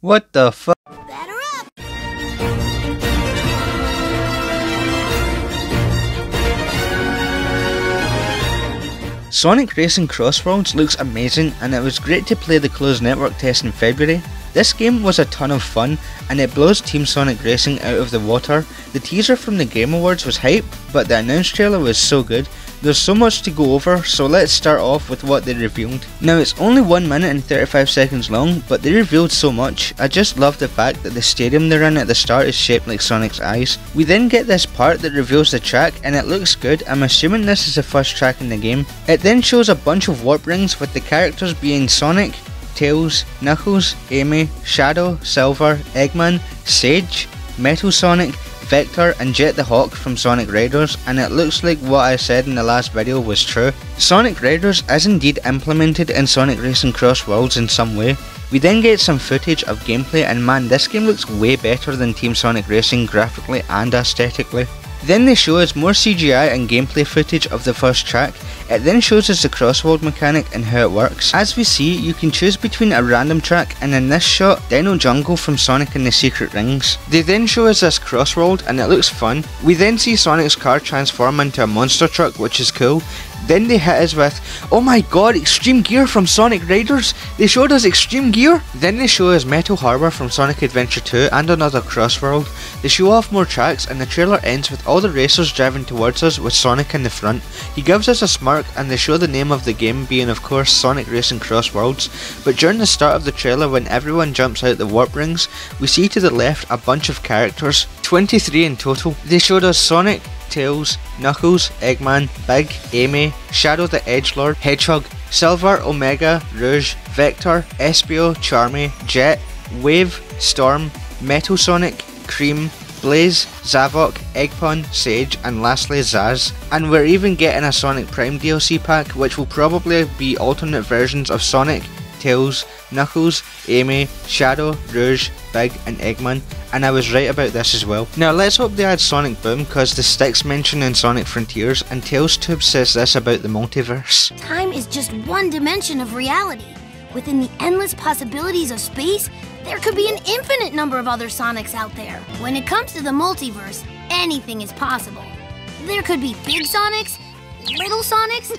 What the fuck? Batter up! Sonic Racing CrossWorlds looks amazing, and it was great to play the closed network test in February. This game was a ton of fun, and it blows Team Sonic Racing out of the water. The teaser from the Game Awards was hype, but the announced trailer was so good. There's so much to go over, so let's start off with what they revealed. Now, it's only 1 minute and 35 seconds long, but they revealed so much. I just love the fact that the stadium they're in at the start is shaped like Sonic's eyes. We then get this part that reveals the track, and it looks good. I'm assuming this is the first track in the game. It then shows a bunch of warp rings with the characters being Sonic, Tails, Knuckles, Amy, Shadow, Silver, Eggman, Sage, Metal Sonic, Vector and Jet the Hawk from Sonic Riders, and it looks like what I said in the last video was true. Sonic Riders is indeed implemented in Sonic Racing CrossWorlds in some way. We then get some footage of gameplay, and man, this game looks way better than Team Sonic Racing graphically and aesthetically. Then they show us more CGI and gameplay footage of the first track. It then shows us the crossword mechanic and how it works. As we see, you can choose between a random track, and in this shot, Dino Jungle from Sonic and the Secret Rings. They then show us this crossworld, and it looks fun. We then see Sonic's car transform into a monster truck, which is cool. Then they hit us with, oh my god, Extreme Gear from Sonic Riders! They showed us Extreme Gear! Then they show us Metal Harbor from Sonic Adventure 2 and another crossworld. They show off more tracks, and the trailer ends with all the racers driving towards us with Sonic in the front. He gives us a smirk, and they show the name of the game being of course Sonic Racing CrossWorlds. But during the start of the trailer, when everyone jumps out the warp rings, we see to the left a bunch of characters, 23 in total. They showed us Sonic, Tails, Knuckles, Eggman, Big, Amy, Shadow the Edgelord, Hedgehog, Silver, Omega, Rouge, Vector, Espio, Charmy, Jet, Wave, Storm, Metal Sonic, Cream, Blaze, Zavok, Eggpun, Sage, and lastly Zaz. And we're even getting a Sonic Prime DLC pack, which will probably be alternate versions of Sonic, Tails, Knuckles, Amy, Shadow, Rouge, Big and Eggman, and I was right about this as well. Now let's hope they add Sonic Boom, cause the sticks mentioned in Sonic Frontiers, and TailsTube says this about the multiverse. Time is just one dimension of reality. Within the endless possibilities of space, there could be an infinite number of other Sonics out there. When it comes to the multiverse, anything is possible. There could be big Sonics, little Sonics,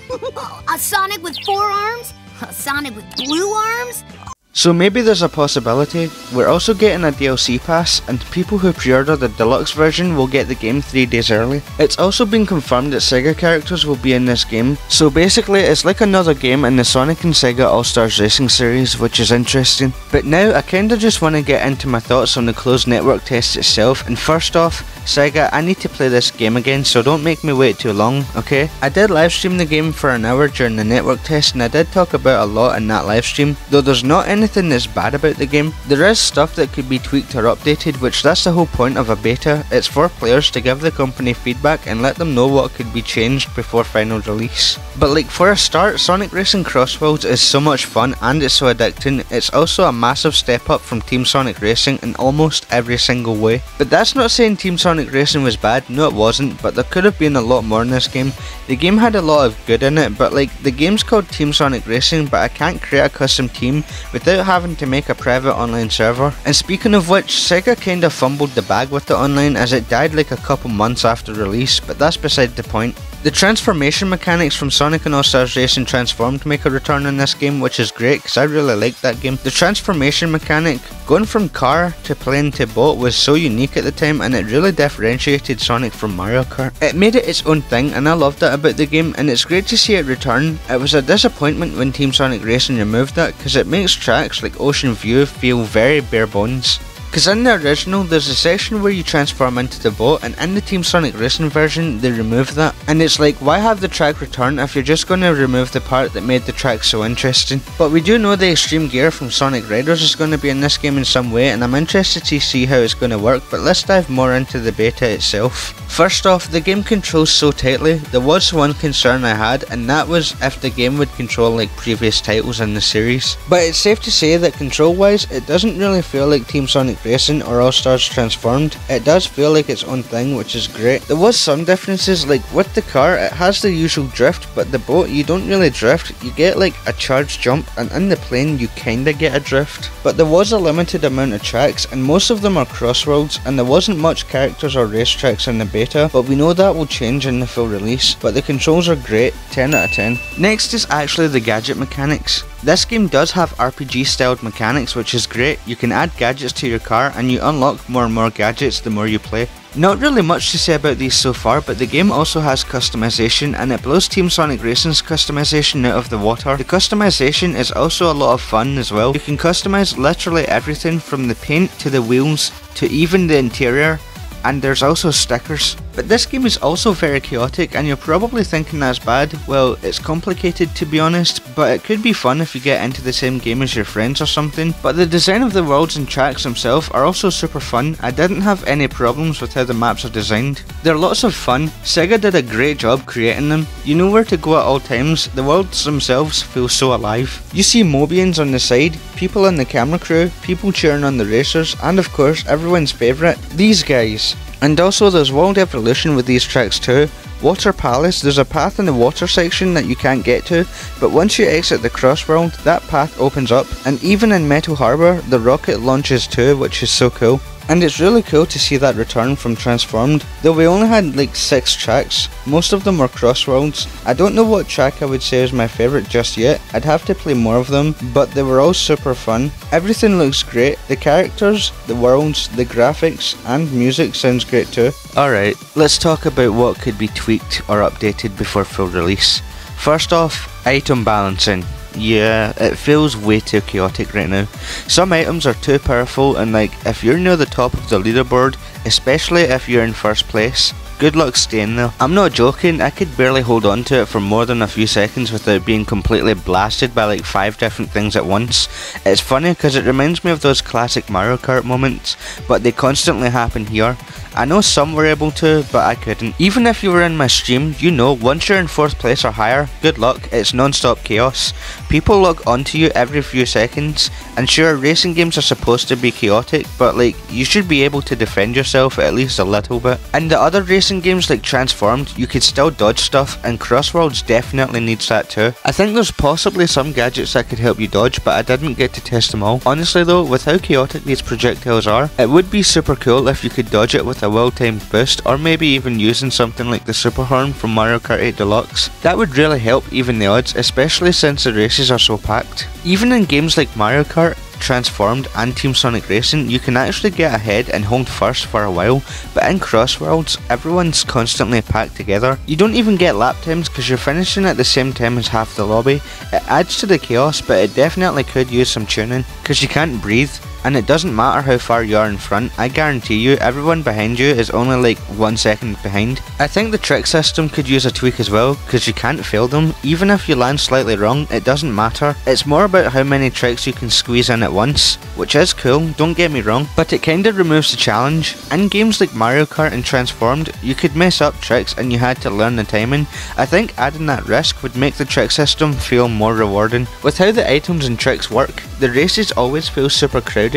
a Sonic with 4 arms, a Sonic with blue arms. So maybe there's a possibility. We're also getting a DLC pass, and people who pre-order the deluxe version will get the game 3 days early. It's also been confirmed that Sega characters will be in this game, so basically it's like another game in the Sonic and Sega All-Stars Racing series, which is interesting. But now I kinda just want to get into my thoughts on the closed network test itself, and first off, Sega, I need to play this game again, so don't make me wait too long, okay? I did livestream the game for an hour during the network test, and I did talk about a lot in that livestream, though there's not anything that's bad about the game. There is stuff that could be tweaked or updated, which that's the whole point of a beta. It's for players to give the company feedback and let them know what could be changed before final release. But like for a start, Sonic Racing CrossWorlds is so much fun and it's so addicting. It's also a massive step up from Team Sonic Racing in almost every single way. But that's not saying Team Sonic Racing was bad, no it wasn't, but there could have been a lot more in this game. The game had a lot of good in it, but like the game's called Team Sonic Racing, but I can't create a custom team without having to make a private online server. And speaking of which, Sega kinda fumbled the bag with the online as it died like a couple months after release, but that's beside the point. The transformation mechanics from Sonic and All-Stars Racing Transformed make a return in this game, which is great because I really liked that game. The transformation mechanic, going from car to plane to boat, was so unique at the time, and it really differentiated Sonic from Mario Kart. It made it its own thing, and I loved that about the game, and it's great to see it return. It was a disappointment when Team Sonic Racing removed that, because it makes tracks like Ocean View feel very bare bones. Because in the original, there's a section where you transform into the boat, and in the Team Sonic Racing version, they removed that. And it's like, why have the track return if you're just going to remove the part that made the track so interesting? But we do know the Extreme Gear from Sonic Riders is going to be in this game in some way, and I'm interested to see how it's going to work, but let's dive more into the beta itself. First off, the game controls so tightly. There was one concern I had, and that was if the game would control like previous titles in the series. But it's safe to say that control wise, it doesn't really feel like Team Sonic Sonic Racing or All Stars Transformed, it does feel like its own thing, which is great. There was some differences, like with the car it has the usual drift, but the boat you don't really drift, you get like a charge jump, and in the plane you kinda get a drift. But there was a limited amount of tracks, and most of them are CrossWorlds, and there wasn't much characters or racetracks in the beta, but we know that will change in the full release. But the controls are great, 10 out of 10. Next is actually the gadget mechanics. This game does have RPG styled mechanics, which is great. You can add gadgets to your car and you unlock more and more gadgets the more you play. Not really much to say about these so far, but the game also has customization, and it blows Team Sonic Racing's customization out of the water. The customization is also a lot of fun as well. You can customize literally everything from the paint to the wheels to even the interior, and there's also stickers. But this game is also very chaotic, and you're probably thinking that's bad. Well, it's complicated to be honest, but it could be fun if you get into the same game as your friends or something. But the design of the worlds and tracks themselves are also super fun. I didn't have any problems with how the maps are designed. They're lots of fun. Sega did a great job creating them. You know where to go at all times. The worlds themselves feel so alive. You see Mobians on the side, people in the camera crew, people cheering on the racers, and of course everyone's favourite, these guys. And also there's World Evolution with these tracks too. Water Palace, there's a path in the water section that you can't get to, but once you exit the Crossworld, that path opens up, and even in Metal Harbour, the rocket launches too, which is so cool. And it's really cool to see that return from Transformed, though we only had like 6 tracks, most of them were Crossworlds. I don't know what track I would say is my favourite just yet, I'd have to play more of them, but they were all super fun. Everything looks great, the characters, the worlds, the graphics, and music sounds great too. Alright, let's talk about what could be tweaked or updated before full release. First off, item balancing. Yeah, it feels way too chaotic right now. Some items are too powerful, and like if you're near the top of the leaderboard, especially if you're in first place, good luck staying there. I'm not joking, I could barely hold on to it for more than a few seconds without being completely blasted by like 5 different things at once. It's funny because it reminds me of those classic Mario Kart moments, but they constantly happen here. I know some were able to, but I couldn't. Even if you were in my stream, you know, once you're in 4th place or higher, good luck, it's non-stop chaos. People log onto you every few seconds, and sure, racing games are supposed to be chaotic, but like, you should be able to defend yourself at least a little bit. And the other racing games like Transformed, you could still dodge stuff, and CrossWorlds definitely needs that too. I think there's possibly some gadgets that could help you dodge, but I didn't get to test them all. Honestly though, with how chaotic these projectiles are, it would be super cool if you could dodge it with a well-timed boost, or maybe even using something like the Super Horn from Mario Kart 8 Deluxe. That would really help even the odds, especially since the races are so packed. Even in games like Mario Kart, Transformed and Team Sonic Racing, you can actually get ahead and hold first for a while, but in CrossWorlds, everyone's constantly packed together. You don't even get lap times because you're finishing at the same time as half the lobby. It adds to the chaos, but it definitely could use some tuning, because you can't breathe. And it doesn't matter how far you are in front, I guarantee you everyone behind you is only like 1 second behind. I think the trick system could use a tweak as well, because you can't fail them. Even if you land slightly wrong, it doesn't matter. It's more about how many tricks you can squeeze in at once, which is cool, don't get me wrong, but it kinda removes the challenge. In games like Mario Kart and Transformed, you could mess up tricks and you had to learn the timing. I think adding that risk would make the trick system feel more rewarding. With how the items and tricks work, the races always feel super crowded.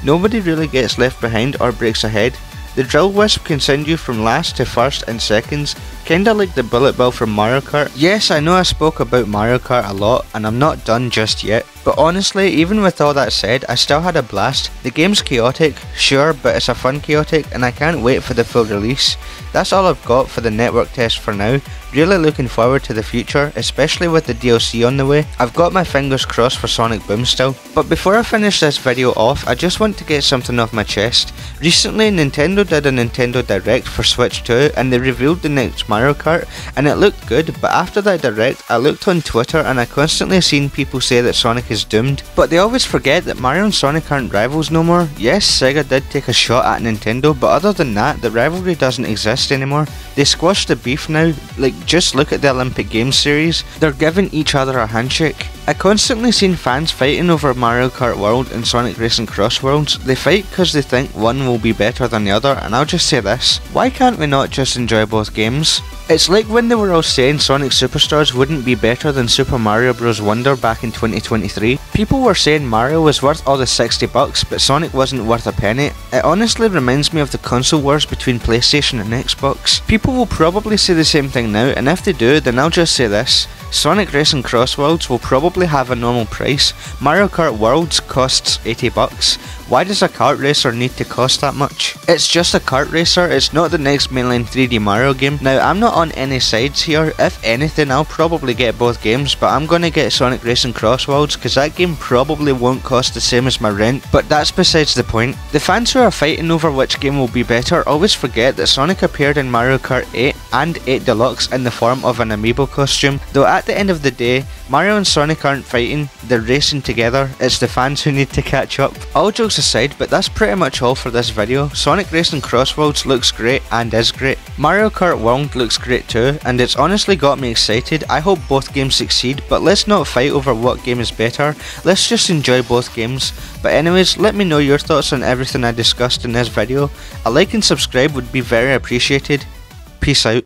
Nobody really gets left behind or breaks ahead. The drill wisp can send you from last to first in seconds, kinda like the bullet bill from Mario Kart. Yes, I know I spoke about Mario Kart a lot and I'm not done just yet, but honestly, even with all that said, I still had a blast. The game's chaotic, sure, but it's a fun chaotic and I can't wait for the full release. That's all I've got for the network test for now. Really looking forward to the future, especially with the DLC on the way. I've got my fingers crossed for Sonic Boom still. But before I finish this video off, I just want to get something off my chest. Recently, Nintendo did a Nintendo Direct for Switch 2 and they revealed the next Mario Kart, and it looked good, but after that Direct, I looked on Twitter and I constantly seen people say that Sonic is doomed. But they always forget that Mario and Sonic aren't rivals no more. Yes, Sega did take a shot at Nintendo, but other than that, the rivalry doesn't exist anymore. They squashed the beef now. Like, just look at the Olympic Games series. They're giving each other a handshake. I constantly seen fans fighting over Mario Kart World and Sonic Racing CrossWorlds. They fight because they think one will be better than the other, and I'll just say this, why can't we not just enjoy both games? It's like when they were all saying Sonic Superstars wouldn't be better than Super Mario Bros. Wonder back in 2023. 3. People were saying Mario was worth all the $60, but Sonic wasn't worth a penny. It honestly reminds me of the console wars between PlayStation and Xbox. People will probably say the same thing now, and if they do, then I'll just say this. Sonic Racing CrossWorlds will probably have a normal price. Mario Kart Worlds costs $80. Why does a kart racer need to cost that much? It's just a kart racer, it's not the next mainline 3D Mario game. Now, I'm not on any sides here. If anything, I'll probably get both games, but I'm gonna get Sonic Racing CrossWorlds because that game probably won't cost the same as my rent, but that's besides the point. The fans who are fighting over which game will be better always forget that Sonic appeared in Mario Kart 8 and 8 Deluxe in the form of an amiibo costume, though at the end of the day, Mario and Sonic aren't fighting, they're racing together. It's the fans who need to catch up. All jokes aside, but that's pretty much all for this video. Sonic Racing CrossWorlds looks great and is great. Mario Kart World looks great too, and it's honestly got me excited. I hope both games succeed, but let's not fight over what game is better. Let's just enjoy both games. But anyways, let me know your thoughts on everything I discussed in this video. A like and subscribe would be very appreciated. Peace out.